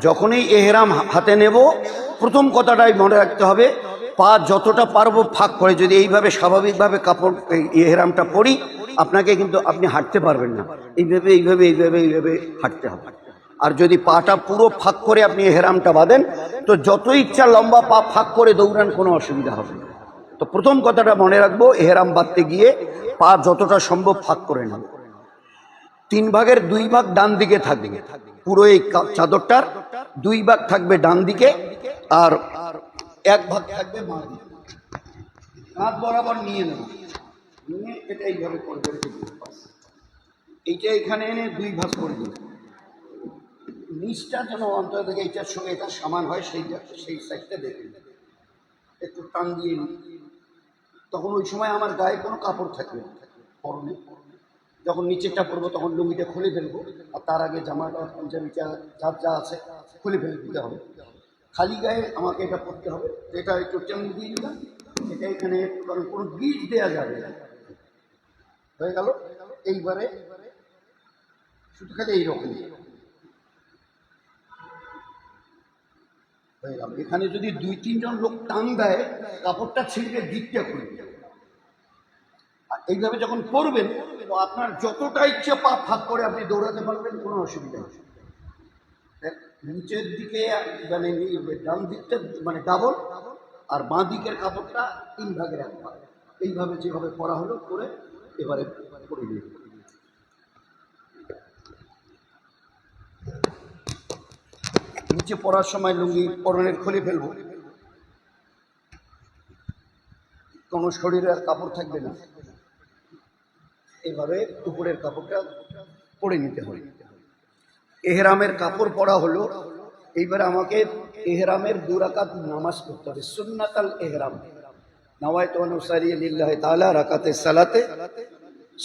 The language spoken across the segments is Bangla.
যখনই এহরাম হাতে নেব প্রথম কথাটাই মনে রাখতে হবে, পা যতটা পারবো ফাঁক করে, যদি এইভাবে স্বাভাবিকভাবে কাপড় এহরামটা পরি আপনাকে কিন্তু আপনি হাঁটতে পারবেন না, এইভাবে এইভাবে এইভাবে এইভাবে হাঁটতে হবে। আর যদি পাটা পুরো ফাঁক করে আপনি এহরামটা বাঁধেন তো যত ইচ্ছা লম্বা পা ফাঁক করে দৌড়ান, কোনো অসুবিধা হবে না। তো প্রথম কথাটা মনে রাখবো, এহরাম বাঁধতে গিয়ে পা যতটা সম্ভব ফাঁক করে নেব। 3 ভাগের 2 ভাগ ডান দিকে থাকবে, পুরো এই চাদরটার 2 ভাগ থাকবে ডান দিকে আর 1 ভাগ থাকবে বাঁ দিকে। কাঁধ বরাবর নিয়ে নেব, নিয়ে এটা এইভাবে করবে, এইটা এখানে এনে 2 ভাগ করে দেব। নিচটা যেন অন্তর থেকে এইটার সঙ্গে এটা সমান হয়, সেই সাইডটা দেখে একটু টান দিয়ে নিই। তখন ওই সময় আমার গায়ে কোনো কাপড় থাকবে না, পরনে। যখন নিচেরটা পরবো তখন লুঙ্গিটা খুলে ফেলবো, আর তার আগে জামাটা পাঞ্জাবিটা যার যা আছে খুলে ফেলে দিতে হবে। খালি গায়ে আমাকে এটা পরতে হবে। এটা একটু টেন দিয়ে দিলাম, এটা এখানে কারণ কোনো গিট দেওয়া যাবে না, হয়ে গেল। এইবারে শুধু খালি এইরকম হয়ে গেল। এখানে যদি 2-3 জন লোক টান দেয় কাপড়টা ছিঁড়ে দিকটা খুলে যাবে। এইভাবে যখন করবেন তো আপনার যতটা ইচ্ছে পা ফাঁক করে আপনি দৌড়াতে পারবেন, কোনো অসুবিধা নেই। নিচের দিকে মানে ডান দিকটা মানে ডাবল, আর বাঁ দিকের কাপড়টা 3 ভাগের 1 ভাগ। এইভাবে যেভাবে করা হলো করে এবারে করে দিয়ে নিচে পরার সময় লুঙ্গি পরনের খুলে ফেলবো, কোনো শরীরে আর কাপড় থাকবে না। এইভাবে উপরের কাপড়টা পরে নিতে হবে। এহরামের কাপড় পরা হলো, এইবারে আমাকে এহরামের 2 রাকাত নামাজ পড়তে হবে, সুন্নাতাল এহরাম। নাওয়াইতু আন উসাল্লি লিল্লাহি তাআলা রাকাতে সালাতে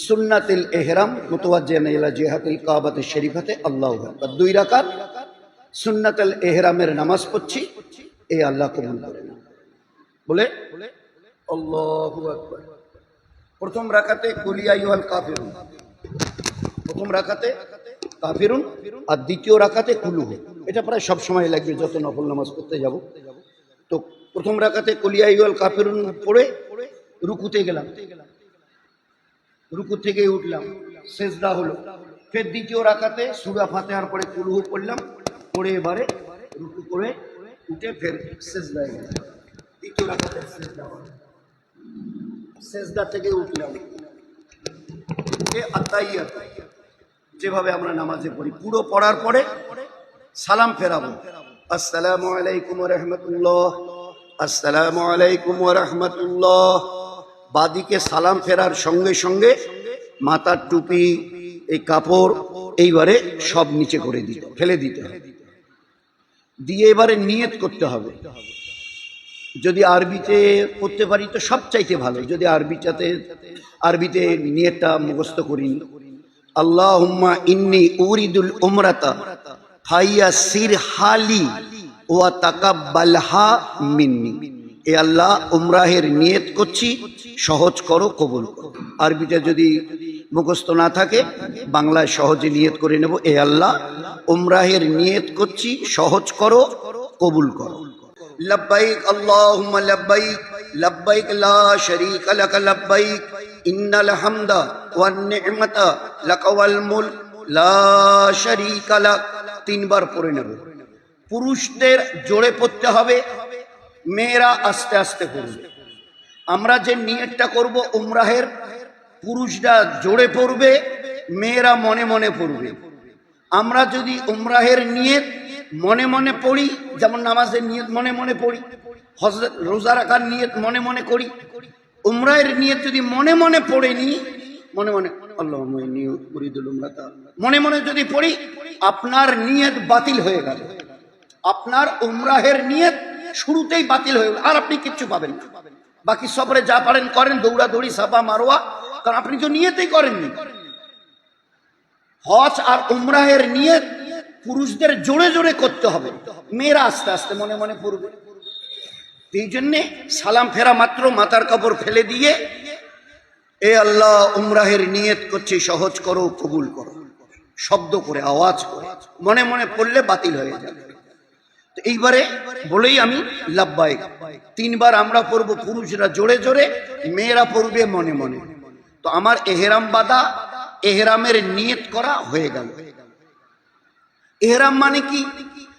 সুন্নাতুল ইহরাম মুতাওয়াজ্জিহান ইলা জিহাতিল কাবাতিশ শরীফাতে আল্লাহু আকবার। 2 রাকাত সুন্নাতুল ইহরামের নামাজ পড়ছি, এই আল্লাহ কবুল করেন বলে আল্লাহু আকবার। প্রথম রাকাতে কুল ইয়া আইয়ুহাল কাফিরুন, প্রথম রাকাতে কাফিরুন, আর দ্বিতীয় রাকাতে কুলু। এটা প্রায় সব সময় লাগবে যত নফল নামাজ পড়তে যাব। তো প্রথম রাকাতে কুল ইয়া আইয়ুহাল কাফিরুন পড়ে রুকুতে গেলাম, রুকু থেকে উঠলাম, সেজদা হলো। ফের দ্বিতীয় রাকাতে সূরা ফাতিহার পরে কুলহু পড়লাম, পড়ে এবারে রুকু করে উঠে ফের সেজদায় গেলাম। দ্বিতীয় রাকাতে সেজদা হলো, সেজদা থেকে উঠলাম, আত্তাহিয়াত যেভাবে আমরা নামাজে পড়ি পুরো পড়ার পরে সালাম ফেরাবো, আসসালামু আলাইকুম ওয়া রাহমাতুল্লাহ, আসসালামু আলাইকুম ওয়া রাহমাতুল্লাহ। বাদিকে সালাম ফেরার সঙ্গে সঙ্গে মাথার টুপি, এই কাপড় এইবারে সব নিচে করে দিতে ফেলে দিতে হবে, দিয়ে এবারে নিয়ত করতে হবে। যদি আরবিতে করতে পারি তো সবচাইতে ভালো, যদি আরবিতে নিয়তটা মুখস্থ করি, আল্লাহুম্মা ইন্নী উরিদুল উমরাতা ফাইয়াসির হালি ওয়া তাকাব্বালহা মিন্নি। এ আল্লাহ উমরাহের নিয়ত করছি, সহজ করো, কবুল করো। আরবিটা যদি মুখস্থ না থাকে বাংলায় সহজে নিয়ত করে নেব, এ আল্লাহ উমরাহের নিয়ত করছি, সহজ করো, কবুল করো। লব্বাইক আল্লাহুম্মা লব্বাইক, লব্বাইক লা শারীকা লাক লব্বাইক, ইন্নাল হামদা ওয়ান নি'মাতা লাক ওয়াল মুলক লা শারীকা লাক। 3 বার পড়ে নেব। পুরুষদের জোরে পড়তে হবে, মেয়েরা আস্তে আস্তে করবে। আমরা যে নিয়তটা করব উমরাহের, পুরুষরা জোরে পড়বে, মেয়েরা মনে মনে পড়বে। আমরা যদি উমরাহের নিয়ত মনে মনে পড়ি, যেমন নামাজের নিয়ত মনে মনে পড়ি, হজরত রোজা রাখার নিয়ত মনে মনে করি, উমরাহের নিয়ত যদি মনে মনে পড়ে নি, মনে মনে আল্লাহুম্মা ইন্নী উরিদুল উমরাতা মনে মনে যদি পড়ি, আপনার নিয়ত বাতিল হয়ে গেল, আপনার উমরাহের নিয়ত শুরুতেই বাতিল হয়ে গেল, আর আপনি কিচ্ছু পাবেন না। বাকি সবরে যা পারেন করেন, দৌড়াদৌড়ি, সাফা মারোয়া, কারণ আপনি তো নিয়তেই করেননি। হজ আর উমরাহের নিয়ত পুরুষদের জোরে জোরে করতে হবে, মেয়েরা আস্তে আস্তে মনে মনে পড়বে। এই জন্যে সালাম ফেরা মাত্র মাথার কাপড় ফেলে দিয়ে এ আল্লাহ উমরাহের নিয়ত করছি, সহজ করো, কবুল করো, শব্দ করে, আওয়াজ করে, মনে মনে পড়লে বাতিল হয়ে যাবে। এইবারে বলেই আমি লাব্বাইক, তিনবার আমরা পড়বো পুরুষরা জোরে জোরে, মেয়েরা পড়বে মনে মনে। তো আমার এহরাম বাঁধা, এহরামের নিয়ত করা হয়ে গেল। এহরাম মানে কি?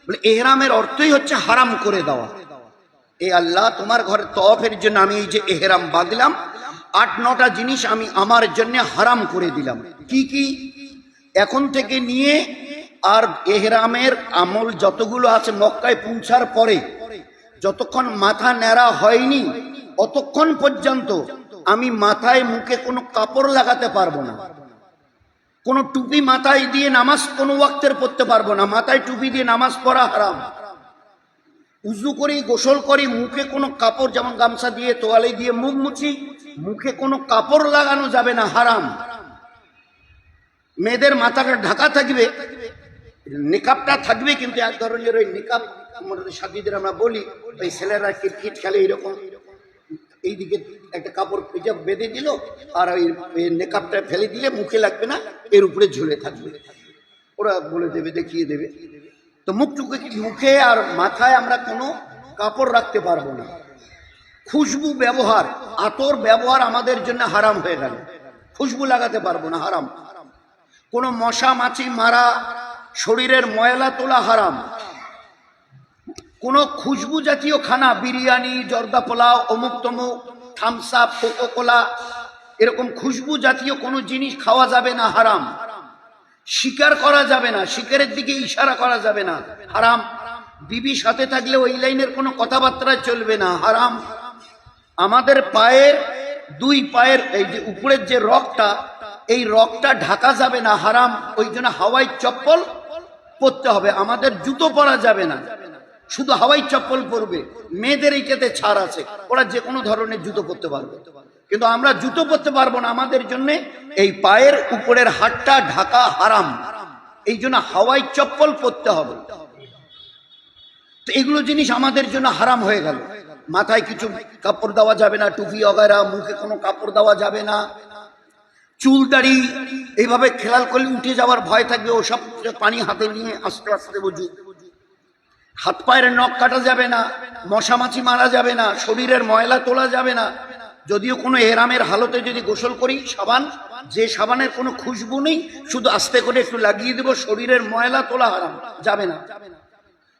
বলে এহরামের অর্থই হচ্ছে হারাম করে দেওয়া। এ আল্লাহ, তোমার ঘরে তওয়াফের জন্য আমি এই যে এহরাম বাঁধলাম, 8-9টা জিনিস আমি আমার জন্য হারাম করে দিলাম। কি কি? এখন থেকে নিয়ে আর এহরামের আমল যতগুলো আছে মক্কায় পৌঁছার পরে, যতক্ষণ মাথা ন্যাড়া হয়নি অতক্ষণ পর্যন্ত আমি মাথায় মুখে কোনো কাপড় লাগাতে পারবো না। কোনো টুপি মাথায় দিয়ে নামাজ কোনো ওয়াক্তের পড়তে পারবো না। মাথায় টুপি দিয়ে নামাজ পড়া হারাম। উজু করি, গোসল করি, মুখে কোনো কাপড়, যেমন গামছা দিয়ে তোয়ালে দিয়ে মুখ মুছি, মুখে কোনো কাপড় লাগানো যাবে না, হারাম। মেয়েদের মাথাটা ঢাকা থাকবে, নিকাবটা থাকবে, কিন্তু এক ধরনের ওই নিকাব আমাদের সাথীদের আমরা বলি, ওই ছেলেরা ক্রিকেট খেলে এরকম এইদিকে একটা কাপড় হিজাব বেঁধে দিল, আর ওই নিকাবটা ফেলে দিলে মুখে লাগবে না, এর উপরে ঝুলে থাকবে। ওরা বলে দেবে, দেখিয়ে দেবে। তো মুখে আর মাথায় আমরা কোনো কাপড় রাখতে পারবো না। খুশবু ব্যবহার, আতর ব্যবহার আমাদের জন্য হারাম হয়ে গেল। খুশবু লাগাতে পারবো না, হারাম। কোনো মশা মাছি মারা, শরীরের ময়লা তোলা হারাম। কোনো খুশবু জাতীয় খানা, বিরিয়ানি, জর্দা পোলাও, অমুক তমুক, থামস আপ, কোকো কোলা, এরকম খুশবু জাতীয় কোনো জিনিস খাওয়া যাবে না, হারাম। শিকার করা যাবে না, শিকারের দিকে ইশারা করা যাবে না, হারাম। বিবি সাথে থাকলে ওই লাইনের কোনো কথাবার্তা চলবে না, হারাম। আমাদের পায়ের, দুই পায়ের এই যে উপরের যে রগটা, এই রগটা ঢাকা যাবে না, হারাম। ওই জন্য হাওয়াই চপ্পল পরতে হবে। আমাদের জুতো পরা যাবে না, শুধু হাওয়াই চপ্পল পরবে। মেয়েদের এইটাতে ছাড় আছে, ওরা যে কোনো ধরনের জুতো পরতে পারবে, কিন্তু আমরা জুতো পরতে পারবো না। আমাদের জন্য এই পায়ের উপরের হাড়টা ঢাকা হারাম, এই জন্য হাওয়াই চপ্পল পরতে হবে। তো এগুলো জিনিস আমাদের জন্য হারাম হয়ে গেল। মাথায় কিছু কাপড় দেওয়া যাবে না, টুপি অগায়রা, মুখে কোনো কাপড় দেওয়া যাবে না। চুল দাড়ি এইভাবে খেলাল করলে উঠে যাওয়ার ভয় থাকবে, ওসব পানি হাতে নিয়ে আস্তে আস্তে বুঝু। হাত পায়ের নখ কাটা যাবে না, মশা মাছি মারা যাবে না, শরীরের ময়লা তোলা যাবে না। যদিও কোনো এহরামের হালতে যদি গোসল করি, সাবান, যে সাবানের কোনো খুশবু নেই, শুধু আস্তে করে একটু লাগিয়ে দেবো, শরীরের ময়লা তোলা হারাম, যাবে না।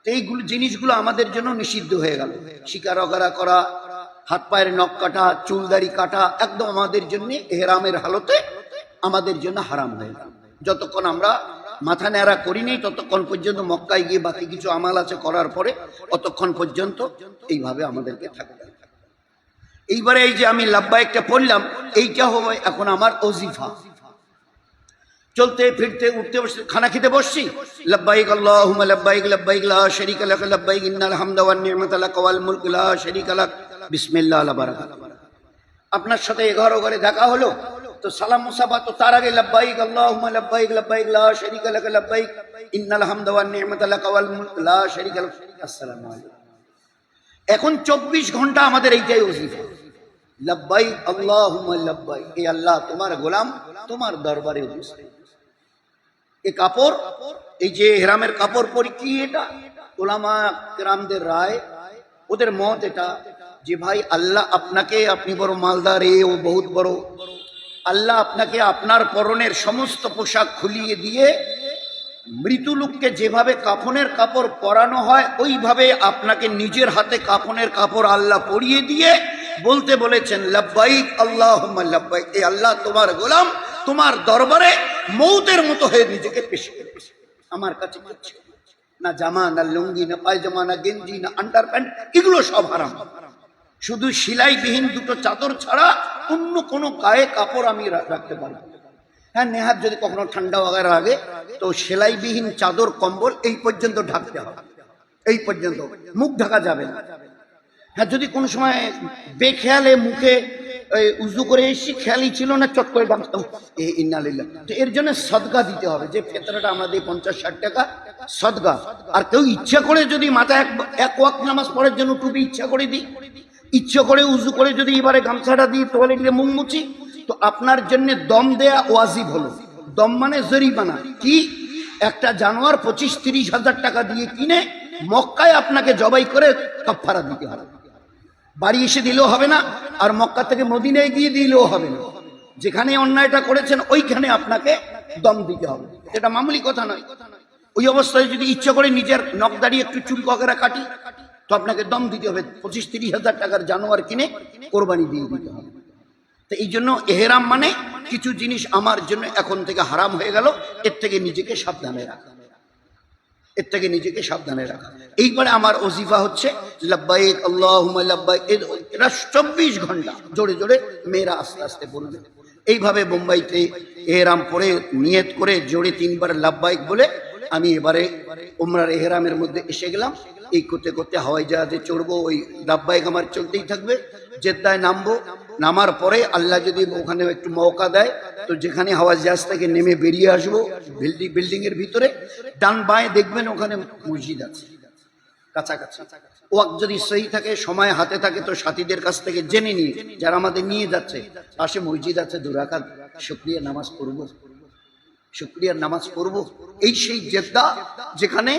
এইগুলো জিনিসগুলো আমাদের জন্য নিষিদ্ধ হয়ে গেল। শিকার অগারা করা, হাত পায়ের নখ কাটা, চুল দাড়ি কাটা, একদম আমাদের জন্য এহরামের হালতে আমাদের জন্য হারাম হয়ে গেল। যতক্ষণ আমরা মাথা ন্যাড়া করিনি ততক্ষণ পর্যন্ত, মক্কায় গিয়ে বাকি কিছু আমাল আছে করার পরে, অতক্ষণ পর্যন্ত এইভাবে আমাদেরকে থাকতে হবে। এইবারে এই যে আমি লাব্বাইকটা পড়লাম, এইটা হবে এখন আমার ওজিফা। চলতে ফিরতে উঠতে বসতে, খানা খেতে বসছি, লাব্বাইক আল্লাহুম্মা লাব্বাইক, লাব্বাইক লা শারীকা লাক, লাব্বাইক ইন্নাল হামদা ওয়ান নি'মাতা লাক ওয়াল মুলকু লা শারীকা লাক, বিসমিল্লাহ আলা বারাকাত। আপনার সাথে 11 ঘরে দেখা হলো, তো সালাম মুসাফা তো তার আগে লাব্বাইক আল্লাহুম্মা লাব্বাইক, লাব্বাইক লা শারীকা লাক, লাব্বাইক ইন্নাল হামদা ওয়ান নি'মাতা লাক ওয়াল মুলকু লা শারীকা লাক, আসসালামু আলাইকুম। এখন 24 ঘন্টা আমাদের এইটাই ওজিফা, লাব্বাইক আল্লাহুম্মা লাব্বাইক। এই আল্লাহ, তোমার গোলাম তোমার দরবারে উপস্থিত। এই কাপড়, এই যে ইহরামের কাপড় পরি, কি এটা? উলামা কেরামদের রায়, ওদের মত এটা যে ভাই, আল্লাহ আপনাকে, আপনি বড় মালদার, ও বহুত বড়, আল্লাহ আপনাকে আপনার পরনের সমস্ত পোশাক খুলিয়ে দিয়ে, মৃত্যু লোককে যেভাবে কাফনের কাপড় পরানো হয়, ওইভাবে আপনাকে নিজের হাতে কাফনের কাপড় আল্লাহ পরিয়ে দিয়ে বলতে বলেছেন, লাব্বাইক আল্লাহুম্মা লাব্বাইক। এই আল্লাহ, তোমার গোলাম তোমার দরবারে মৌতের মতো হয়ে নিজেকে পেশ করেছে। আমার কাছে কিচ্ছু না, জামা না লুঙ্গি না পায়জামা না গেঞ্জি না আন্ডার প্যান্ট, এগুলো সব হারাম। শুধু সেলাইবিহীন দুটো চাদর ছাড়া অন্য কোনো গায়ে কাপড় আমি রাখতে পারবো। হ্যাঁ, নেহাত যদি কখনো ঠান্ডা ওগার আগে, তো সেলাইবিহীন চাদর কম্বল এই পর্যন্ত ঢাকতে হবে, এই পর্যন্ত, মুখ ঢাকা যাবে না। হ্যাঁ, যদি কোনো সময় বেখেয়ালে মুখে উজু করে এসেছি, খেয়ালই ছিল না, চট করে ডাকতাম ইন্নালিল্লাহ। তো এর জন্য সদকা দিতে হবে, যে ফেতরাটা আমরা দিই 50-60 টাকা সদকা। আর কেউ ইচ্ছা করে যদি মাথায় এক ওয়াক্ত নামাজ পড়ার জন্য টুপি ইচ্ছা করে দিই, ইচ্ছা করে উজু করে যদি এবারে গামছাটা দিই, তোয়ালে দিয়ে মুখ মুছি, তো আপনার জন্য দম দেয়া ওয়াজিব হলো। দম মানে জরিমানা। কি? একটা জানোয়ার 25-30 হাজার টাকা দিয়ে কিনে মক্কায় আপনাকে জবাই করে কাফারা দিতে হবে। বাড়ি এসে দিলেও হবে না, আর মক্কা থেকে মদিনায় গিয়ে দিলেও হবে না। যেখানে অন্যায়টা করেছেন ওইখানে আপনাকে দম দিতে হবে। এটা মামুলি কথা নয়। ওই অবস্থায় যদি ইচ্ছা করে নিজের নখ দাঁড়িয়ে একটু চুল কগেরা কাটি, তো আপনাকে দম দিতে হবে। 25-30 হাজার টাকার জানোয়ার কিনে কোরবানি দিয়ে দিতে হবে। তো এই জন্য এহরাম মানে কিছু জিনিস আমার জন্য এখন থেকে হারাম হয়ে গেল, এর থেকে নিজেকে সাবধানে রাখা, এর থেকে নিজেকে সাবধানে রাখা। এইবারে আমার ওজিফা হচ্ছে লাব্বাইক আল্লাহুম্মা লাব্বাইক। এটা 24 ঘন্টা জোরে জোরে মেয়েরা আস্তে আস্তে বলবে। এইভাবে বোম্বাইতে এহরাম পরে নিয়ত করে জোরে 3 বার লাব্বাইক বলে আমি এবারে উমরার এহরামের মধ্যে এসে গেলাম। এই করতে করতে হাওয়াই জাহাজে চড়বো, ওই লাব্বাইক আমার চলতেই থাকবে। জেদ্দায় নামবো, নামার পরে আল্লাহ যদি ওখানে একটু মৌকা দেয় তো যেখানে হাওয়াই জাহাজ থেকে নেমে বেরিয়ে আসবো বিল্ডিং এর ভিতরে, ডান বাঁয়ে দেখবেন ওখানে মসজিদ আছে কাছাকাছি। ওয়াক্ত যদি সহি থাকে, সময় হাতে থাকে, তো সাথীদের কাছ থেকে জেনে নিয়ে যারা আমাদের নিয়ে যাচ্ছে, পাশে মসজিদ আছে, 2 রাকাত শুকরিয়া নামাজ পড়বো, শুকরিয়ার নামাজ পড়বো। এই সেই জেদ্দা যেখানে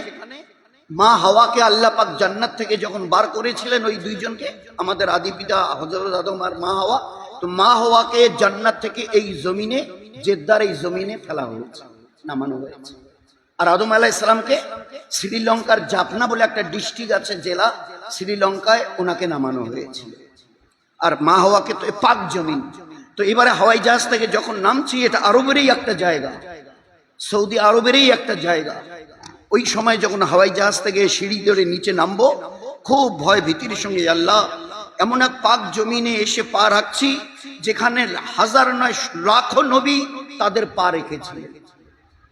মা হাওয়াকে আল্লাহ পাক জান্নাত থেকে যখন বার করেছিলেন, ওই 2 জনকে, আমাদের আদি পিতা হযরত আদম আর মা হাওয়া, তো মা হাওয়াকে জান্নাত থেকে এই জমিনে, জেদ্দার এই জমিনে ফেলা হয়েছে, নামানো হয়েছে। আর আদম আলাইহিস সালামকে শ্রীলঙ্কার জাফনা বলে একটা ডিস্ট্রিক্ট আছে, জেলা, শ্রীলঙ্কায় ওনাকে নামানো হয়েছিল। আর মা হাওয়াকে তো পাক জমিন। তো এবারে হাওয়াই জাহাজ থেকে যখন নামছি, এটা আরবেরই একটা জায়গা, সৌদি আরবেরই একটা জায়গা। ওই সময় যখন হাওয়াই জাহাজ থেকে সিঁড়ি ধরে নিচে নামবো, খুব ভয় ভীতির সঙ্গে, আল্লাহ এমন এক পাক জমিনে এসে পা রাখছি যেখানে হাজার নয় লাখো নবী তাদের পা রেখেছিলেন।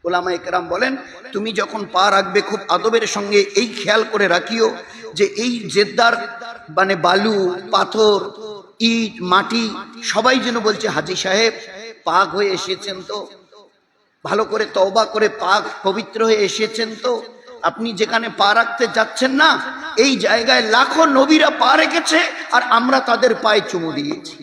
ওলামা একরাম বলেন, তুমি যখন পা রাখবে খুব আদবের সঙ্গে এই খেয়াল করে রাখিও যে এই জেদ্দার মানে বালু, পাথর, ইট, মাটি সবাই যেন বলছে হাজী সাহেব পাক হয়ে এসেছেন তো, ভালো করে তওবা করে পাক পবিত্র হয়ে এসেছেন তো। আপনি যেখানে পা রাখতে যাচ্ছেন না, এই জায়গায় লাখো নবীরা পা রেখেছে আর আমরা তাদের পায়ে চুমু দিয়েছি।